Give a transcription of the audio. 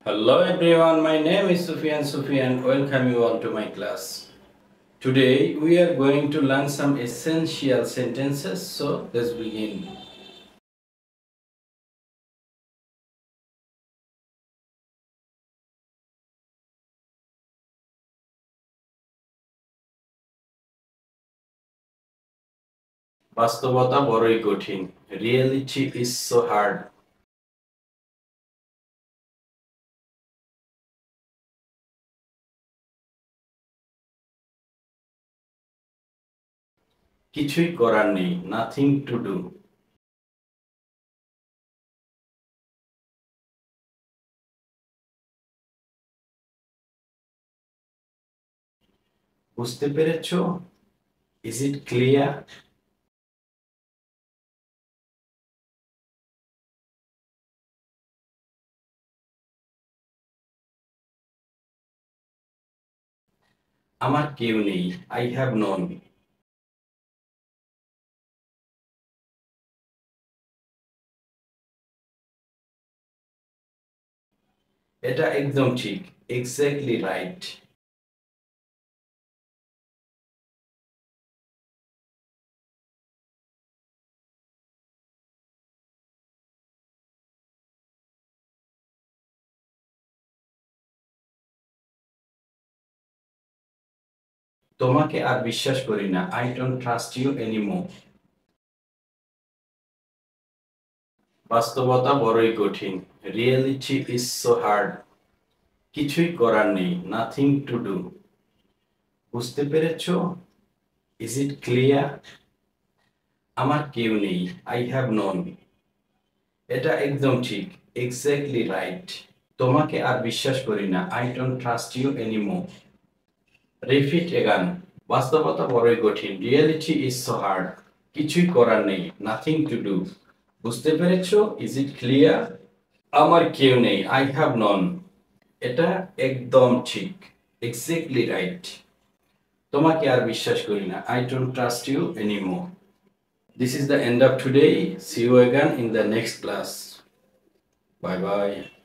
Hello everyone, my name is Sufyan. Welcome you all to my class. Today we are going to learn some essential sentences, so let's begin. বাস্তবতা বড়ই কঠিন. Reality is so hard. কিছুই করার নেই. Nothing to do. বুঝতে পেরেছো? Is it clear? আমার কেউ নেই. I have none. এটা একদম ঠিক. Exactly right. তোমাকে আর বিশ্বাস করি না. I don't trust you anymore. বাস্তবতা বড়ই কঠিন. Reality is so hard. কিছুই করার নেই. Nothing to do. বুঝতে পেরেছো? Is it clear? আমার কেউ নেই. I have none. এটা একদম ঠিক. Exactly right. তোমাকে আর বিশ্বাস করি না. I don't trust you anymore. Repeat again. বাস্তবতা বড়ই কঠিন. Reality is so hard. কিছুই করার নেই. Nothing to do. বুঝতে পেরেছো? Is it clear? আমার কেউ নেই. I have none. এটা একদম ঠিক. Exactly right. তোমাকে আর বিশ্বাস করি না. I don't trust you anymore. This is the end of today. See you again in the next class. Bye bye.